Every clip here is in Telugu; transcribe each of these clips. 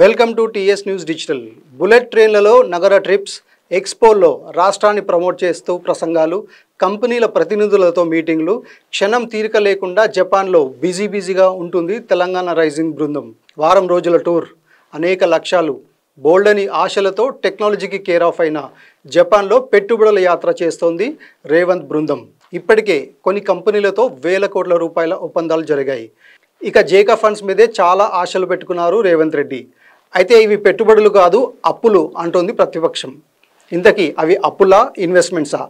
Welcome to TS news digital. Bullet ట్రైన్లలో నగర ట్రిప్స్, ఎక్స్పోల్లో రాష్ట్రాన్ని ప్రమోట్ చేస్తూ ప్రసంగాలు, కంపెనీల ప్రతినిధులతో మీటింగ్లు, క్షణం తీరిక లేకుండా జపాన్లో బిజీగా ఉంటుంది తెలంగాణ రైజింగ్ బృందం. వారం రోజుల టూర్, అనేక లక్ష్యాలు, బోల్డని ఆశలతో టెక్నాలజీకి కేర్ ఆఫ్ అయిన జపాన్లో పెట్టుబడుల యాత్ర చేస్తోంది రేవంత్ బృందం. ఇప్పటికే కొన్ని కంపెనీలతో వేల కోట్ల రూపాయల ఒప్పందాలు జరిగాయి. ఇక జేకా ఫండ్స్ మీదే చాలా ఆశలు పెట్టుకున్నారు రేవంత్ రెడ్డి. అయితే ఇవి పెట్టుబడులు కాదు, అప్పులు అంటోంది ప్రతిపక్షం. ఇంతకీ అవి అప్పులా, ఇన్వెస్ట్మెంట్సా?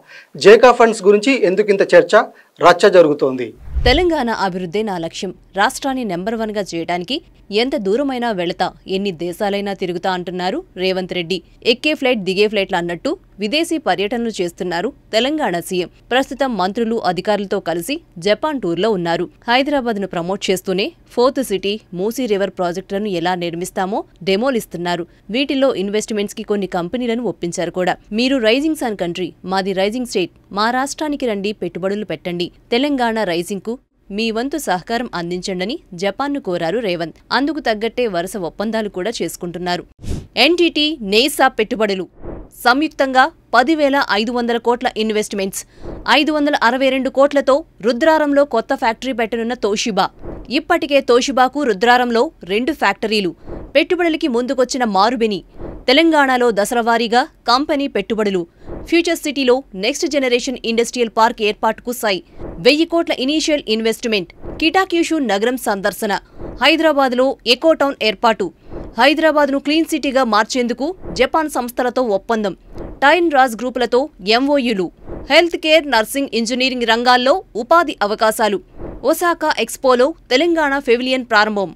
జేకా ఫండ్స్ గురించి ఎందుకింత చర్చ, రచ్చ జరుగుతోంది? తెలంగాణ అభివృద్ధే నా లక్ష్యం. రాష్ట్రాన్ని నెంబర్ 1గా చేయడానికి ఎంత దూరమైనా వెళతా, ఎన్ని దేశాలైనా తిరుగుతా అంటున్నారు రేవంత్ రెడ్డి. ఎక్కే ఫ్లైట్ దిగే ఫ్లైట్లు అన్నట్టు విదేశీ పర్యటనలు చేస్తున్నారు తెలంగాణ సీఎం. ప్రస్తుతం మంత్రులు, అధికారులతో కలిసి జపాన్ టూర్లో ఉన్నారు. హైదరాబాద్ను ప్రమోట్ చేస్తూనే ఫోర్త్ సిటీ, మూసీ రివర్ ప్రాజెక్టులను ఎలా నిర్మిస్తామో డెమోలిస్తున్నారు. వీటిల్లో ఇన్వెస్ట్మెంట్స్ కి కొన్ని కంపెనీలను ఒప్పించారు కూడా. మీరు రైజింగ్ సన్ కంట్రీ, మాది రైజింగ్ స్టేట్, మా రాష్ట్రానికి రండి, పెట్టుబడులు పెట్టండి, తెలంగాణ రైజింగ్ కు మీ వంతు సహకారం అందించండని జపాన్ను కోరారు రేవంత్. అందుకు తగ్గట్టే వరుస ఒప్పందాలు కూడా చేసుకుంటున్నారు. ఎన్టీటీ, నేసా పెట్టుబడులు సంయుక్తంగా 10,500 కోట్ల ఇన్వెస్ట్మెంట్స్, 562 కోట్లతో రుద్రారంలో కొత్త ఫ్యాక్టరీ పెట్టనున్న తోషిబా. ఇప్పటికే తోషిబాకు రుద్రారంలో 2 ఫ్యాక్టరీలు. పెట్టుబడులకి ముందుకొచ్చిన మారుబెని. తెలంగాణలో దశలవారీగా కంపెనీ పెట్టుబడులు. ఫ్యూచర్ సిటీలో నెక్స్ట్ జనరేషన్ ఇండస్ట్రియల్ పార్క్ ఏర్పాటుకు సై. 1000 కోట్ల ఇనీషియల్ ఇన్వెస్ట్మెంట్. కిటాక్యూషు నగరం సందర్శన. హైదరాబాద్లో ఎకోటౌన్ ఏర్పాటు. హైదరాబాద్ను క్లీన్ సిటీగా మార్చేందుకు జపాన్ సంస్థలతో ఒప్పందం. టైన్ రాజ్ గ్రూపులతో ఎంఓయూలు. హెల్త్ కేర్, నర్సింగ్, ఇంజనీరింగ్ రంగాల్లో ఉపాధి అవకాశాలు. ఒసాకా ఎక్స్పోలో తెలంగాణ పెవిలియన్ ప్రారంభం.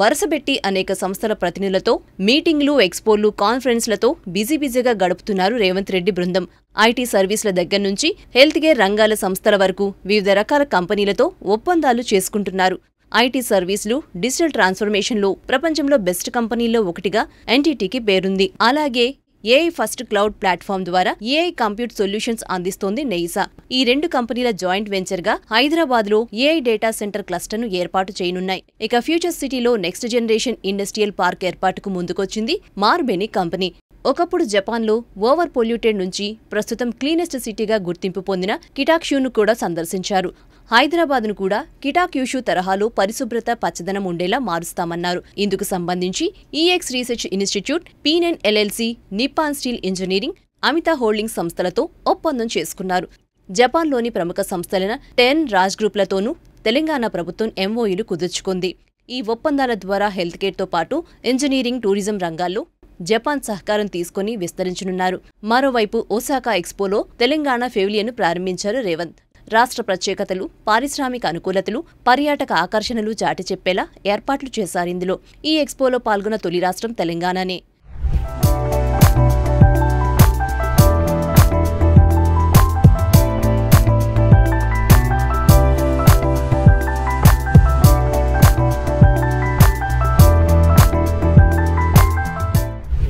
వరుసబెట్టి అనేక సంస్థల ప్రతినిధులతో మీటింగ్లు, ఎక్స్పోలు, కాన్ఫరెన్స్లతో బిజీగా గడుపుతున్నారు రేవంత్ రెడ్డి బృందం. ఐటీ సర్వీసుల దగ్గర నుంచి హెల్త్ కేర్ రంగాల సంస్థల వరకు వివిధ రకాల కంపెనీలతో ఒప్పందాలు చేసుకుంటున్నారు. ఐటీ సర్వీసులు, డిజిటల్ ట్రాన్స్ఫర్మేషన్లో ప్రపంచంలో బెస్ట్ కంపెనీల్లో ఒకటిగా ఎన్టీటీకి పేరుంది. అలాగే ఏఐ ఫస్ట్ క్లౌడ్ ప్లాట్ఫామ్ ద్వారా ఏఐ కంప్యూట్ సొల్యూషన్స్ అందిస్తోంది నెయిసా. ఈ 2 కంపెనీల జాయింట్ వెంచర్ గా హైదరాబాద్లో ఏఐ డేటా సెంటర్ క్లస్టర్ను ఏర్పాటు చేయనున్నాయి. ఇక ఫ్యూచర్ సిటీలో నెక్స్ట్ జనరేషన్ ఇండస్ట్రియల్ పార్క్ ఏర్పాటుకు ముందుకొచ్చింది మార్బెని కంపెనీ. ఒకప్పుడు జపాన్లో ఓవర్ పొల్యూటెడ్ నుంచి ప్రస్తుతం క్లీనెస్ట్ సిటీగా గుర్తింపు పొందిన కిటాక్యూను కూడా సందర్శించారు. హైదరాబాద్ను కూడా కిటాక్యూషు తరహాలో పరిశుభ్రత, పచ్చదనం ఉండేలా మారుస్తామన్నారు. ఇందుకు సంబంధించి EX research institute, P9 LLC, Nippon steel engineering, Amita holdings సంస్థలతో ఒప్పందం చేసుకున్నారు. జపాన్లోని ప్రముఖ సంస్థలైన టెన్ రాజ్ గ్రూపులతోనూ తెలంగాణ ప్రభుత్వం ఎంఓయూలు కుదుర్చుకుంది. ఈ ఒప్పందాల ద్వారా హెల్త్ కేర్తో పాటు ఇంజనీరింగ్, టూరిజం రంగాల్లో జపాన్ సహకారం తీసుకుని విస్తరించనున్నారు. మరోవైపు ఒసాకా ఎక్స్పోలో తెలంగాణ పెవిలియన్ను ప్రారంభించారు రేవంత్. రాష్ట్ర ప్రత్యేకతలు, పారిశ్రామిక అనుకూలతలు, పర్యాటక ఆకర్షణలు చాటి చెప్పేలా ఏర్పాట్లు చేశారిందులో. ఈ ఎక్స్పోలో పాల్గొన్న తొలి రాష్ట్రం తెలంగాణనే.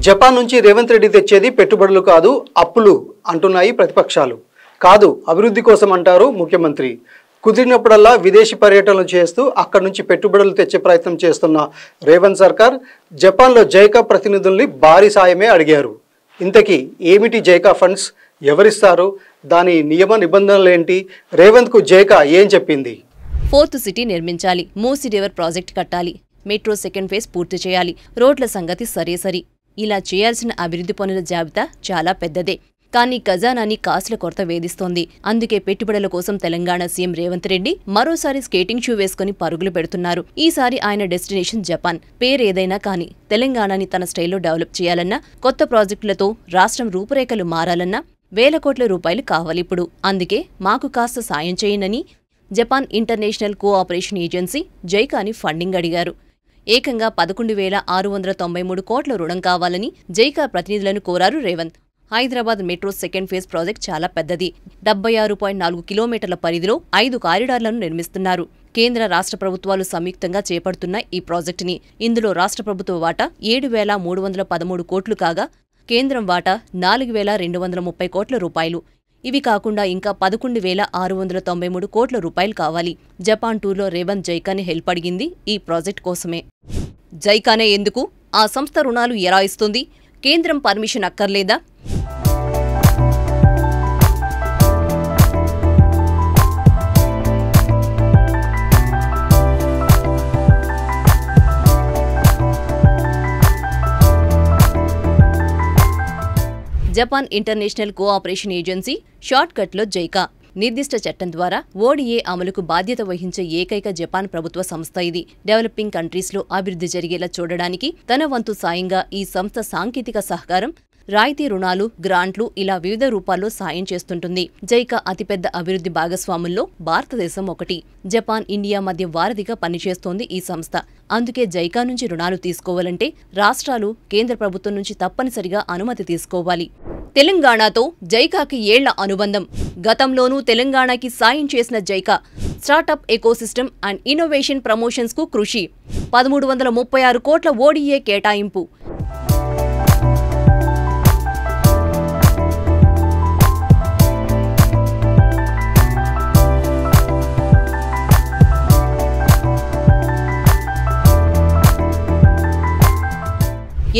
జపాన్ నుంచి రేవంత్ రెడ్డి తెచ్చేది పెట్టుబడులు కాదు, అప్పులు అంటున్నాయి ప్రతిపక్షాలు. కాదు, అభివృద్ధి కోసం అంటారు ముఖ్యమంత్రి. కుదిరినప్పుడల్లా విదేశీ పర్యటనలు చేస్తూ అక్కడి నుంచి పెట్టుబడులు తెచ్చే ప్రయత్నం చేస్తున్న రేవంత్ సర్కార్ జపాన్లో జైకా ప్రతినిధుల్ని భారీ సాయమే అడిగారు. ఇంతకీ ఏమిటి జైకా ఫండ్స్, ఎవరిస్తారు, దాని నియమ నిబంధనలేంటి, రేవంత్కు జైకా ఏం చెప్పింది? ఫోర్త్ సిటీ నిర్మించాలి, మూసీ రివర్ ప్రాజెక్ట్ కట్టాలి, మెట్రో సెకండ్ ఫేజ్ పూర్తి చేయాలి, రోడ్ల సంగతి సరేసరి. ఇలా చేయాల్సిన అభివృద్ధి పనుల జాబితా చాలా పెద్దదే. కానీ ఖజానాని కాసుల కొరత వేధిస్తోంది. అందుకే పెట్టుబడుల కోసం తెలంగాణ సీఎం రేవంత్ రెడ్డి మరోసారి స్కేటింగ్ షూ వేసుకుని పరుగులు పెడుతున్నారు. ఈసారి ఆయన డెస్టినేషన్ జపాన్. పేరేదైనా కానీ తెలంగాణని తన స్టైల్లో డెవలప్ చేయాలన్నా, కొత్త ప్రాజెక్టులతో రాష్ట్రం రూపురేఖలు మారాలన్నా వేల కోట్ల రూపాయలు కావాలిప్పుడు. అందుకే మాకు కాస్త సాయం చేయండని జపాన్ ఇంటర్నేషనల్ కోఆపరేషన్ ఏజెన్సీ జైకాని ఫండింగ్ అడిగారు. ఏకంగా 11,693 కోట్ల రుణం కావాలని జైకా ప్రతినిధులను కోరారు Revanth. Hyderabad metro second phase project చాలా పెద్దది. 76.4 కిలోమీటర్ల పరిధిలో 5 కారిడార్లను నిర్మిస్తున్నారు. కేంద్ర రాష్ట్ర ప్రభుత్వాలు సంయుక్తంగా చేపడుతున్న ఈ ప్రాజెక్టుని ఇందులో రాష్ట్ర ప్రభుత్వ వాటా 7,313 కోట్లు కాగా కేంద్రం వాటా 4,230 కోట్ల రూపాయలు. ఇవి కాకుండా ఇంకా 11,693 కోట్ల రూపాయలు కావాలి. జపాన్ టూర్లో రేవంత్ జైకాని హెల్ప్ అడిగింది ఈ ప్రాజెక్ట్ కోసమే. జైకానే ఎందుకు? ఆ సంస్థ రుణాలు ఎలా ఇస్తుంది? కేంద్రం పర్మిషన్ అక్కర్లేదా? జపాన్ ఇంటర్నేషనల్ కోఆపరేషన్ ఏజెన్సీ షార్ట్కట్లో జైకా నిర్దిష్ట చట్టం ద్వారా ఓడిఏ అమలుకు బాధ్యత వహించే ఏకైక జపాన్ ప్రభుత్వ సంస్థ ఇది. డెవలపింగ్ కంట్రీస్లో అభివృద్ధి జరిగేలా చూడడానికి తన వంతు సాయంగా ఈ సంస్థ సాంకేతిక సహకారం, రాయితీ రుణాలు, గ్రాంట్లు ఇలా వివిధ రూపాల్లో సాయం చేస్తుంటుంది. జైకా అతిపెద్ద అభివృద్ధి భాగస్వాముల్లో భారతదేశం ఒకటి. జపాన్, ఇండియా మధ్య వారధిగా పనిచేస్తోంది ఈ సంస్థ. అందుకే జైకా నుంచి రుణాలు తీసుకోవాలంటే రాష్ట్రాలు కేంద్ర ప్రభుత్వం నుంచి తప్పనిసరిగా అనుమతి తీసుకోవాలి. తెలంగాణతో జైకాకి ఏళ్ల అనుబంధం. గతంలోనూ తెలంగాణకి సాయం చేసిన JICA startup ecosystem and innovation promotions కు కృషి. 1336 కోట్ల ఓడిఏ కేటాయింపు.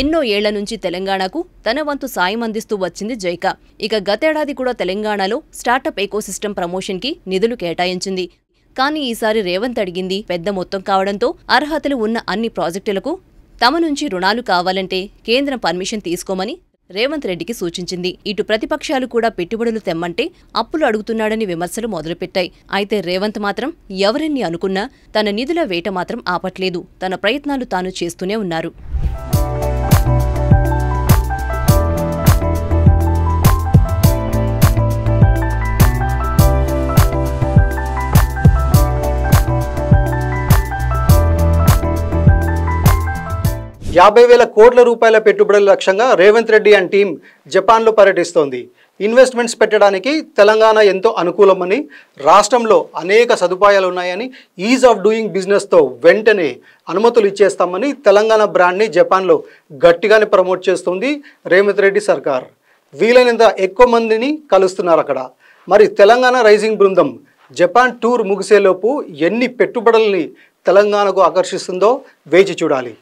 ఎన్నో ఏళ్ల నుంచి తెలంగాణకు తన వంతు సాయం అందిస్తూ వచ్చింది జైకా. ఇక గతేడాది కూడా తెలంగాణలో స్టార్టప్ ఎకోసిస్టమ్ ప్రమోషన్కి నిధులు కేటాయించింది. కానీ ఈసారి రేవంత్ అడిగింది పెద్ద మొత్తం కావడంతో అర్హతలు ఉన్న అన్ని ప్రాజెక్టులకు తమ నుంచి రుణాలు కావాలంటే కేంద్రం పర్మిషన్ తీసుకోమని రేవంత్ రెడ్డికి సూచించింది. ఇటు ప్రతిపక్షాలు కూడా పెట్టుబడులు తెమ్మంటే అప్పులు అడుగుతున్నాడని విమర్శలు మొదలుపెట్టాయి. అయితే రేవంత్ మాత్రం ఎవరెన్ని అనుకున్నా తన నిధుల వేట మాత్రం ఆపట్లేదు. తన ప్రయత్నాలు తాను చేస్తూనే ఉన్నారు. ₹50,000 కోట్ల పెట్టుబడుల లక్ష్యంగా రేవంత్ రెడ్డి అండ్ టీం జపాన్లో పర్యటిస్తోంది. ఇన్వెస్ట్మెంట్స్ పెట్టడానికి తెలంగాణ ఎంతో అనుకూలమని, రాష్ట్రంలో అనేక సదుపాయాలు ఉన్నాయని, ఈజ్ ఆఫ్ డూయింగ్ బిజినెస్తో వెంటనే అనుమతులు ఇచ్చేస్తామని తెలంగాణ బ్రాండ్ని జపాన్లో గట్టిగానే ప్రమోట్ చేస్తుంది రేవంత్ రెడ్డి సర్కార్. వీలైనంత ఎక్కువ మందిని కలుస్తున్నారు అక్కడ. మరి తెలంగాణ రైజింగ్ బృందం జపాన్ టూర్ ముగిసేలోపు ఎన్ని పెట్టుబడుల్ని తెలంగాణకు ఆకర్షిస్తుందో వేచి చూడాలి.